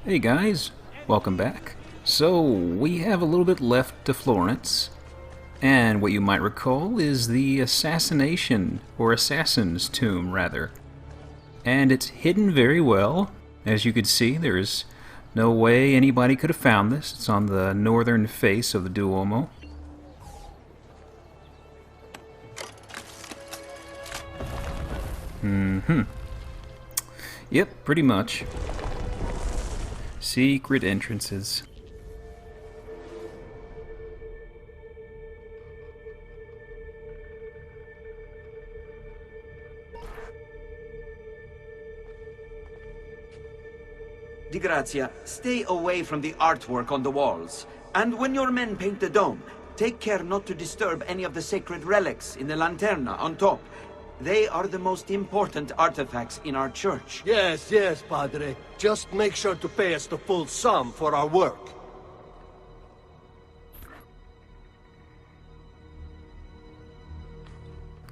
Hey guys, welcome back. So, we have a little bit left to Florence, and what you might recall is the assassination, or assassin's tomb, rather. And it's hidden very well. As you could see, there's no way anybody could have found this. It's on the northern face of the Duomo. Yep, pretty much. Secret entrances. Di Grazia, stay away from the artwork on the walls. And when your men paint the dome, take care not to disturb any of the sacred relics in the lanterna on top. They are the most important artifacts in our church. Yes, Padre. Just make sure to pay us the full sum for our work.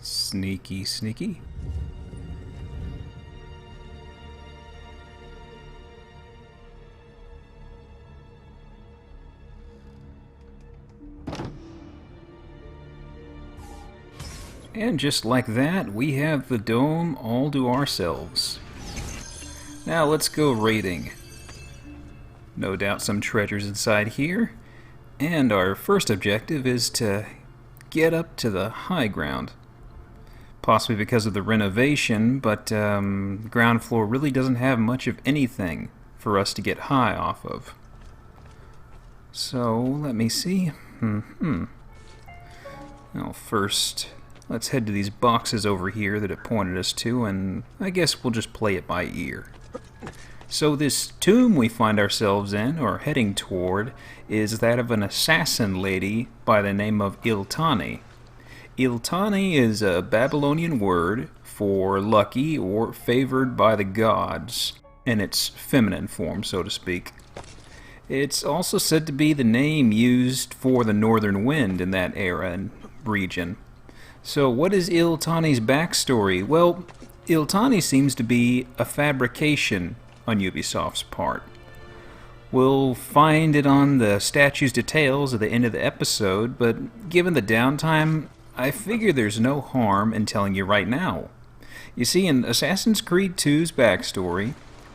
Sneaky, sneaky. And just like that, we have the dome all to ourselves. Now let's go raiding. No doubt some treasures inside here. And our first objective is to get up to the high ground. Possibly because of the renovation, but the ground floor really doesn't have much of anything for us to get high off of. So, let me see. Now first, let's head to these boxes over here that it pointed us to, and I guess we'll just play it by ear. So this tomb we find ourselves in, or heading toward, is that of an assassin lady by the name of Iltani. Iltani is a Babylonian word for lucky or favored by the gods, in its feminine form, so to speak. It's also said to be the name used for the northern wind in that era and region. So what is Iltani's backstory? Well, Iltani seems to be a fabrication on Ubisoft's part. We'll find it on the statue's details at the end of the episode, but given the downtime, I figure there's no harm in telling you right now. You see, in Assassin's Creed 2's backstory,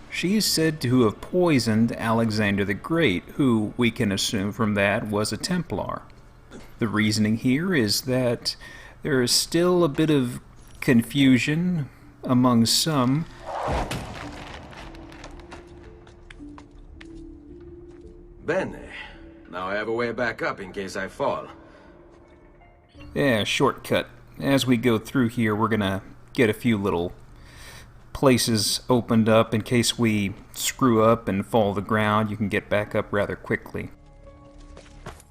she's said to have poisoned Alexander the Great, who, we can assume from that, was a Templar. The reasoning here is that there is still a bit of confusion among some. Bene. Now I have a way back up in case I fall. Yeah, shortcut. As we go through here, we're gonna get a few little places opened up in case we screw up and fall to the ground. You can get back up rather quickly.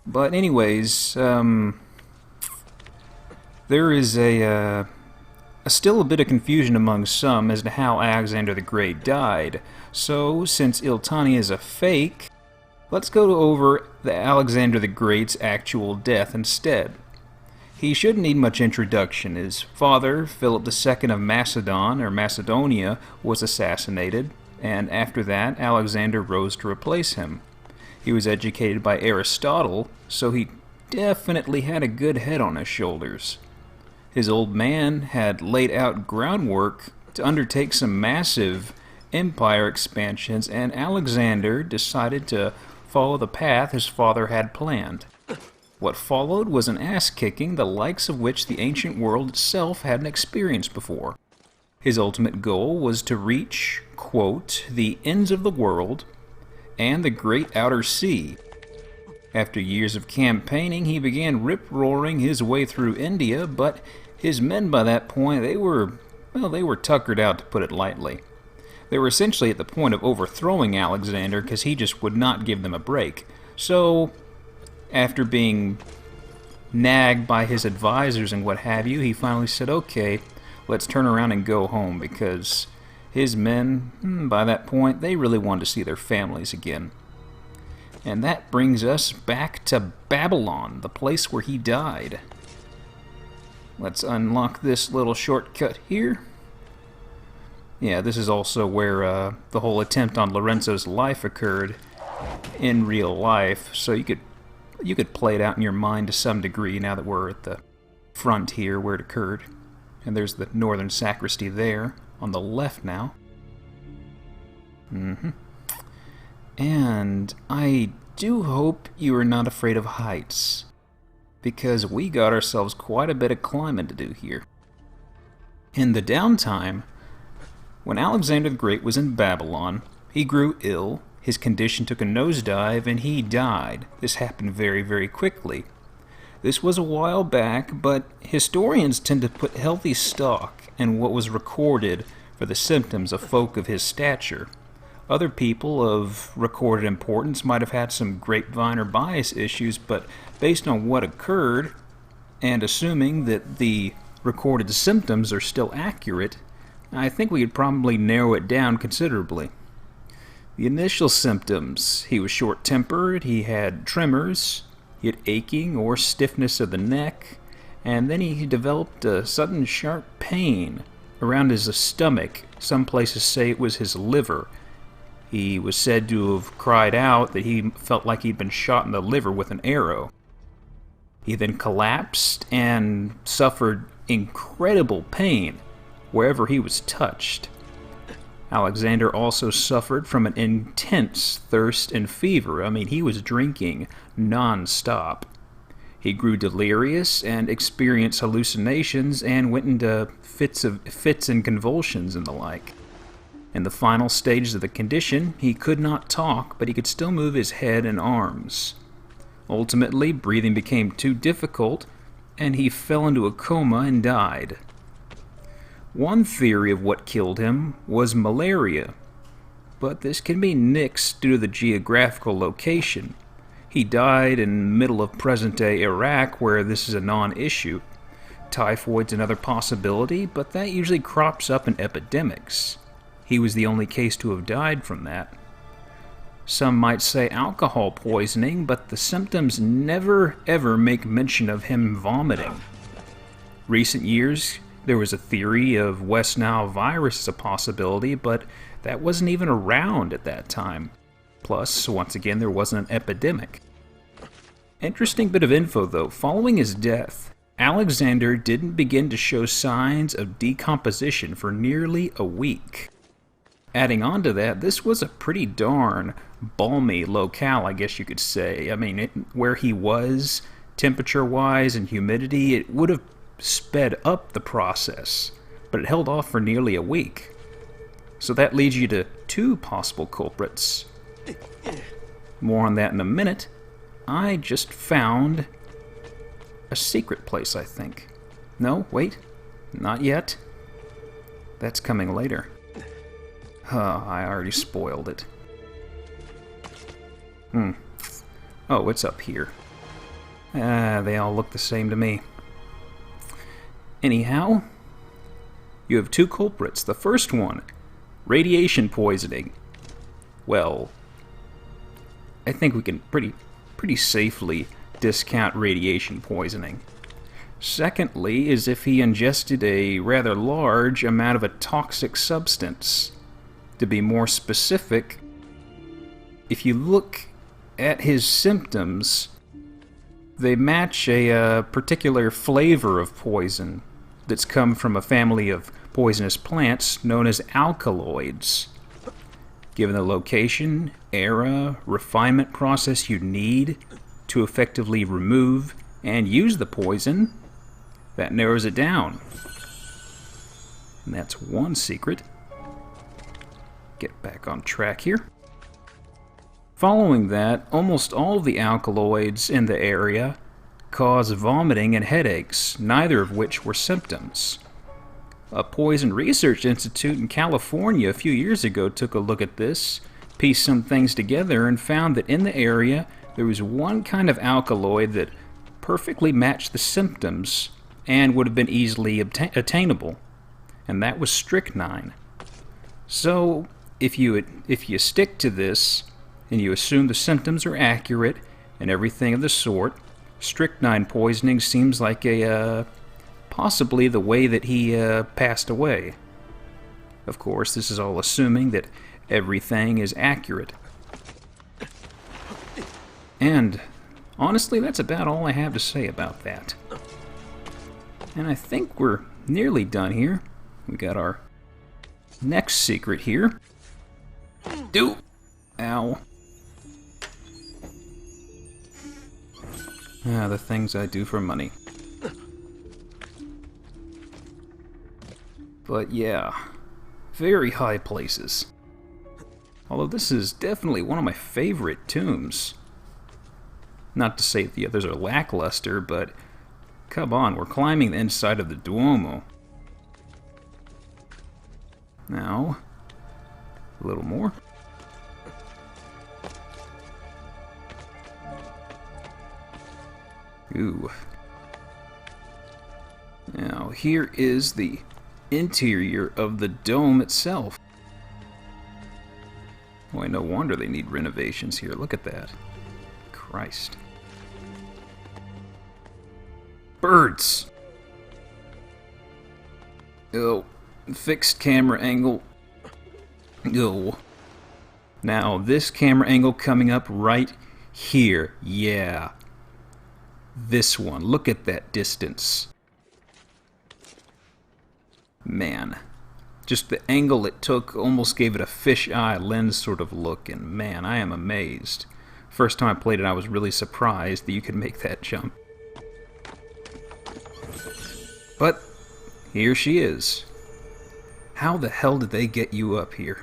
But anyways, there is still a bit of confusion among some as to how Alexander the Great died. So, since Iltani is a fake, let's go over the Alexander the Great's actual death instead. He shouldn't need much introduction. His father, Philip II of Macedon, or Macedonia, was assassinated, and after that, Alexander rose to replace him. He was educated by Aristotle, so he definitely had a good head on his shoulders. His old man had laid out groundwork to undertake some massive empire expansions, and Alexander decided to follow the path his father had planned. What followed was an ass-kicking the likes of which the ancient world itself hadn't experienced before. His ultimate goal was to reach, quote, the ends of the world and the great outer sea. After years of campaigning, he began rip-roaring his way through India, but his men by that point, they were tuckered out, to put it lightly. They were essentially at the point of overthrowing Alexander because he just would not give them a break. So, after being nagged by his advisors and what have you, he finally said, okay, let's turn around and go home, because his men, by that point, they really wanted to see their families again. And that brings us back to Babylon, the place where he died. Let's unlock this little shortcut here. Yeah, this is also where the whole attempt on Lorenzo's life occurred in real life, so you could play it out in your mind to some degree now that we're at the front here where it occurred. And there's the northern sacristy there, on the left now. And I do hope you are not afraid of heights, because we got ourselves quite a bit of climbing to do here. In the downtime, when Alexander the Great was in Babylon, he grew ill, his condition took a nosedive, and he died. This happened very, very quickly. This was a while back, but historians tend to put healthy stock in what was recorded for the symptoms of folk of his stature. Other people of recorded importance might have had some grapevine or bias issues, but based on what occurred, and assuming that the recorded symptoms are still accurate, I think we could probably narrow it down considerably. The initial symptoms: he was short-tempered, he had tremors, he had aching or stiffness of the neck, and then he developed a sudden sharp pain around his stomach. Some places say it was his liver. He was said to have cried out that he felt like he'd been shot in the liver with an arrow. He then collapsed and suffered incredible pain wherever he was touched. Alexander also suffered from an intense thirst and fever. I mean, he was drinking non-stop. He grew delirious and experienced hallucinations and went into fits and convulsions and the like. In the final stages of the condition, he could not talk, but he could still move his head and arms. Ultimately, breathing became too difficult, and he fell into a coma and died. One theory of what killed him was malaria, but this can be nixed due to the geographical location. He died in the middle of present-day Iraq, where this is a non-issue. Typhoid's another possibility, but that usually crops up in epidemics. He was the only case to have died from that. Some might say alcohol poisoning, but the symptoms never ever make mention of him vomiting. Recent years, there was a theory of West Nile virus as a possibility, but that wasn't even around at that time. Plus, once again, there wasn't an epidemic. Interesting bit of info though: following his death, Alexander didn't begin to show signs of decomposition for nearly a week. Adding on to that, this was a pretty darn balmy locale, I guess you could say. I mean, where he was, temperature-wise and humidity, it would have sped up the process, but it held off for nearly a week. So that leads you to two possible culprits. More on that in a minute. I just found a secret place, I think. No, wait, not yet. That's coming later. I already spoiled it. Oh, it's up here. They all look the same to me. Anyhow, you have two culprits. The first one, radiation poisoning. Well, I think we can pretty safely discount radiation poisoning. Secondly is if he ingested a rather large amount of a toxic substance. To be more specific, if you look at his symptoms, they match a particular flavor of poison that's come from a family of poisonous plants known as alkaloids. Given the location, era, refinement process you need to effectively remove and use the poison, that narrows it down. And that's one secret. Get back on track here. Following that, almost all of the alkaloids in the area cause vomiting and headaches, neither of which were symptoms. A Poison Research Institute in California a few years ago took a look at this, pieced some things together, and found that in the area there was one kind of alkaloid that perfectly matched the symptoms and would have been easily attainable, and that was strychnine. So, if you stick to this, and you assume the symptoms are accurate and everything of the sort, strychnine poisoning seems like possibly the way that he passed away. Of course, this is all assuming that everything is accurate. And honestly, that's about all I have to say about that. And I think we're nearly done here. We got our next secret here. Ow. Ah, the things I do for money. But yeah, very high places. Although this is definitely one of my favorite tombs. Not to say that the others are lackluster, but come on, we're climbing the inside of the Duomo. Now, a little more. Ooh. Now, here is the interior of the dome itself. Boy, no wonder they need renovations here. Look at that. Christ. Birds! Oh, fixed camera angle. Oh. Now, this camera angle coming up right here. Yeah. This one. Look at that distance. Man. Just the angle it took almost gave it a fisheye lens sort of look, and man, I am amazed. First time I played it, I was really surprised that you could make that jump. But here she is. How the hell did they get you up here?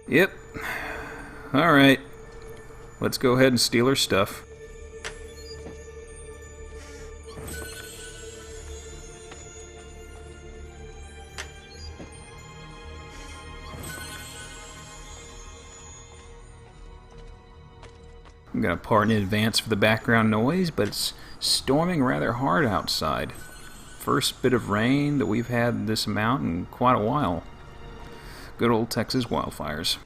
Yep. Alright. Let's go ahead and steal her stuff. I'm gonna pardon in advance for the background noise, but it's storming rather hard outside. First bit of rain that we've had this amount in quite a while. Good old Texas wildfires.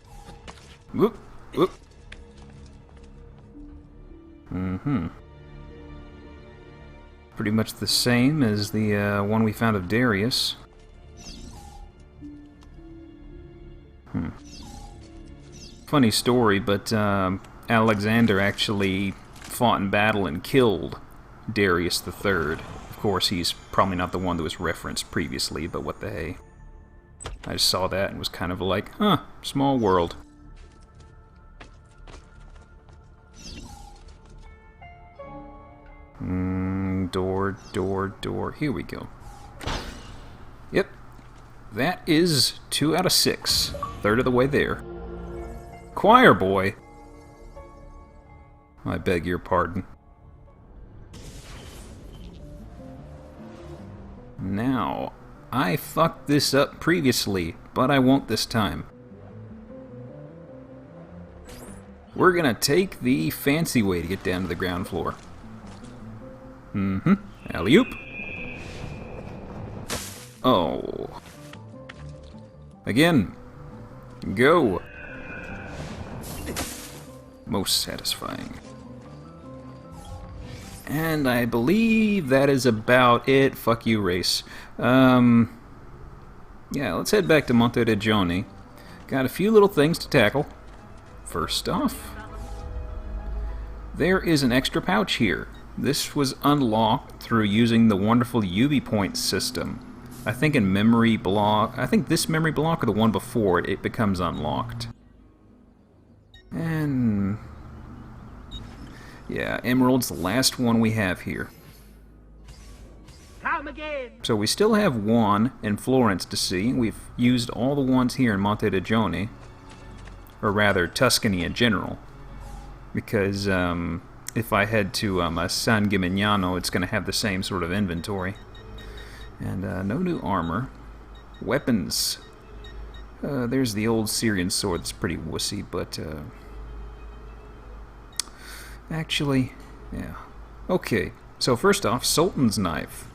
Whoop, whoop. Pretty much the same as the one we found of Darius. Funny story, but Alexander actually fought in battle and killed Darius III. Of course, he's probably not the one that was referenced previously, but what the hey. I just saw that and was kind of like, huh, small world. Door. Here we go. Yep. That is 2 out of 6. Third of the way there. Choir boy. I beg your pardon. Now, I fucked this up previously, but I won't this time. We're gonna take the fancy way to get down to the ground floor. Alley-oop. Oh. Again. Go. Most satisfying. And I believe that is about it. Fuck you, race. Yeah, let's head back to Monteriggioni. Got a few little things to tackle. First off, there is an extra pouch here. This was unlocked through using the wonderful UV point system. I think in memory block, I think this memory block or the one before it, it becomes unlocked. And yeah, Emerald's the last one we have here. Come again. So we still have one in Florence to see. We've used all the ones here in Monteriggioni, or rather Tuscany in general, because if I head to San Gimignano, it's going to have the same sort of inventory. And no new armor. Weapons. There's the old Syrian sword that's pretty wussy, but actually, yeah. Okay, so first off, Sultan's Knife.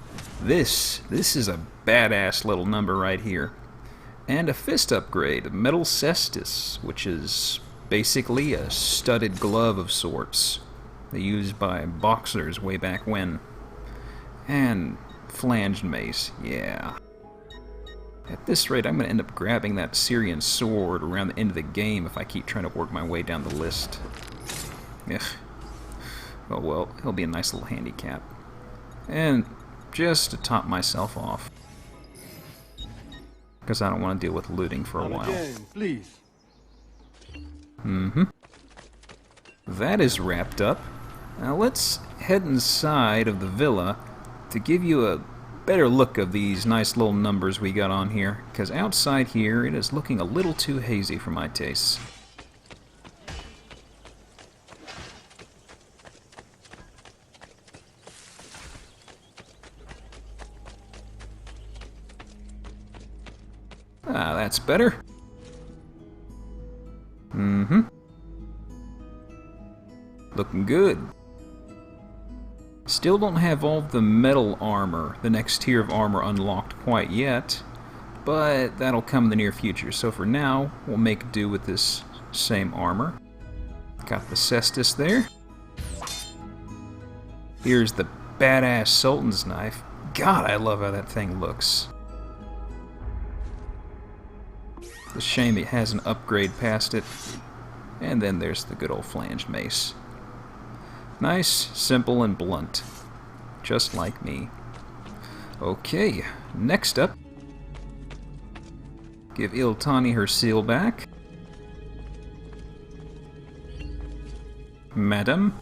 This is a badass little number right here. And a fist upgrade, Metal Cestus, which is basically a studded glove of sorts. They used by boxers way back when. And Flanged mace, yeah. At this rate, I'm going to end up grabbing that Syrian sword around the end of the game if I keep trying to work my way down the list. Ugh. Oh well, he'll be a nice little handicap. And just to top myself off, because I don't want to deal with looting for a while. Again, please. That is wrapped up. Now let's head inside of the villa to give you a better look of these nice little numbers we got on here, because outside here it is looking a little too hazy for my tastes. Ah, that's better. Looking good. Still don't have all the metal armor, the next tier of armor, unlocked quite yet, but that'll come in the near future. So for now, we'll make do with this same armor. Got the cestus there. Here's the badass Sultan's knife. God, I love how that thing looks. It's a shame it has an upgrade past it. And then there's the good old flanged mace. Nice, simple, and blunt. Just like me. Okay, next up. Give Iltani her seal back. Madam.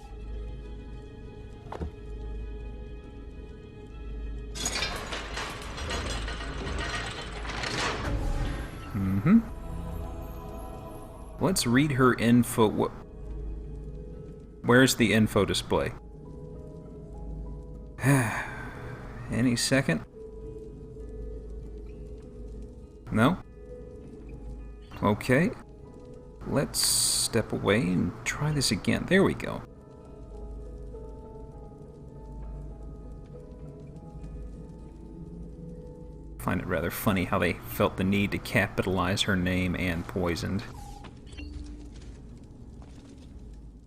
Let's read her info. Where's the info display? Any second? No? Okay. Let's step away and try this again. There we go. Find it rather funny how they felt the need to capitalize her name and poisoned.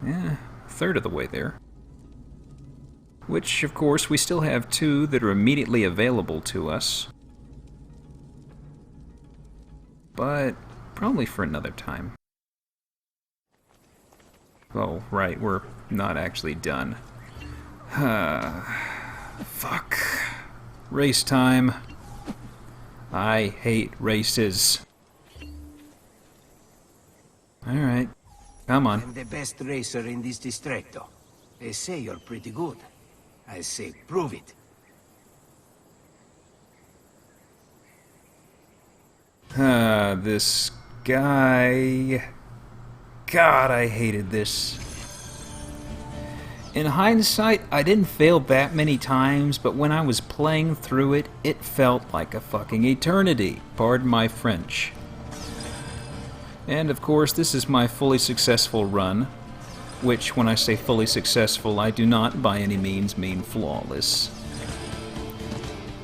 Yeah, a third of the way there. Which, of course, we still have two that are immediately available to us. But probably for another time. Oh, right, we're not actually done. Fuck. Race time. I hate races. Alright, come on. I'm the best racer in this distretto. They say you're pretty good. I say prove it. This guy... God, I hated this. In hindsight, I didn't fail that many times, but when I was playing through it, it felt like a fucking eternity. Pardon my French. And of course, this is my fully successful run, which, when I say fully successful, I do not by any means mean flawless.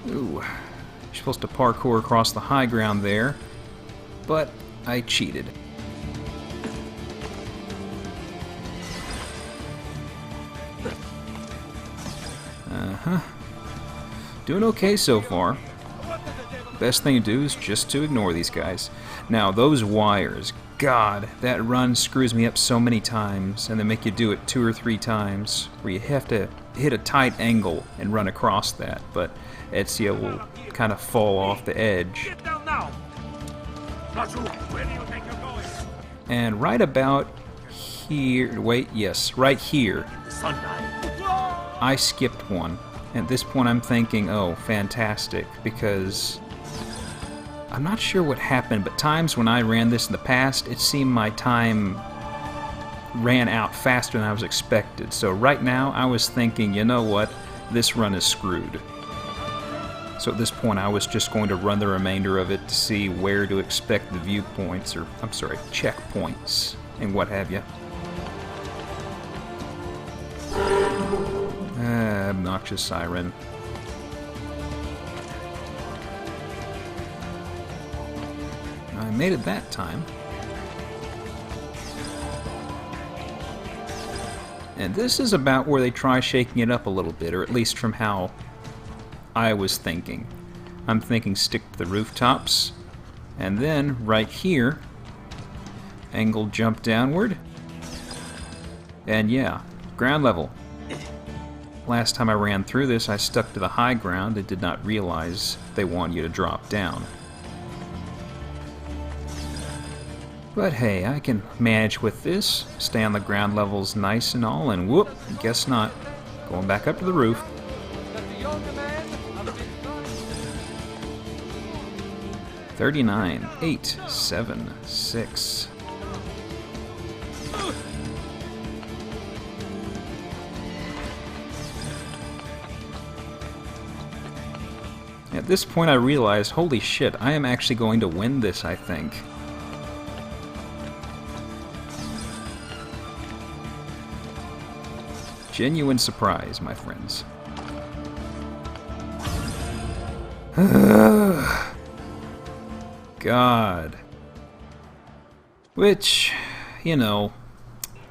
Ooh. You're supposed to parkour across the high ground there, but I cheated. Doing okay so far. Best thing to do is just to ignore these guys. Now, those wires, God, that run screws me up so many times, and they make you do it 2 or 3 times, where you have to hit a tight angle and run across that, but Ezio will kind of fall off the edge. Get down now. Where do you think you're going? And right about here, wait, yes, right here, I skipped one. At this point I'm thinking, oh, fantastic, because I'm not sure what happened, but times when I ran this in the past, it seemed my time ran out faster than I was expected. So right now I was thinking, you know what, this run is screwed. So at this point I was just going to run the remainder of it to see where to expect the viewpoints, or, I'm sorry, checkpoints, and what have you. Obnoxious siren. I made it that time. And this is about where they try shaking it up a little bit, or at least from how I was thinking. I'm thinking stick to the rooftops, and then right here, angle jump downward, and yeah, ground level. Last time I ran through this, I stuck to the high ground and did not realize they want you to drop down. But hey, I can manage with this, stay on the ground levels nice and all, and whoop, guess not. Going back up to the roof. 39, 8, 7, 6. At this point I realized, holy shit, I am actually going to win this, I think. Genuine surprise, my friends. God. Which, you know,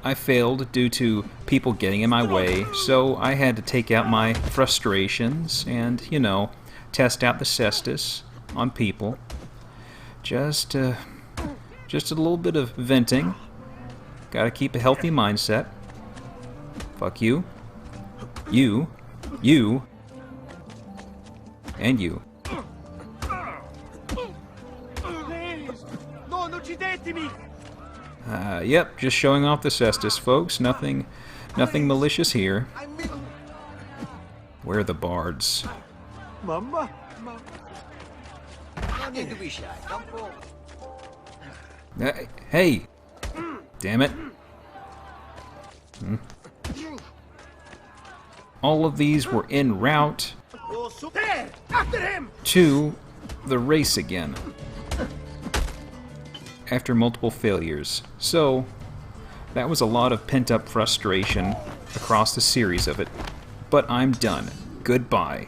I failed due to people getting in my way, so I had to take out my frustrations and, you know, test out the cestus on people. Just a little bit of venting. Gotta keep a healthy mindset. Fuck you. You. You. And you. Yep, just showing off the cestus, folks. Nothing malicious here. Where are the bards? Mama? Hey! Damn it. All of these were en route to the race again. After multiple failures. So, that was a lot of pent-up frustration across the series of it. But I'm done. Goodbye.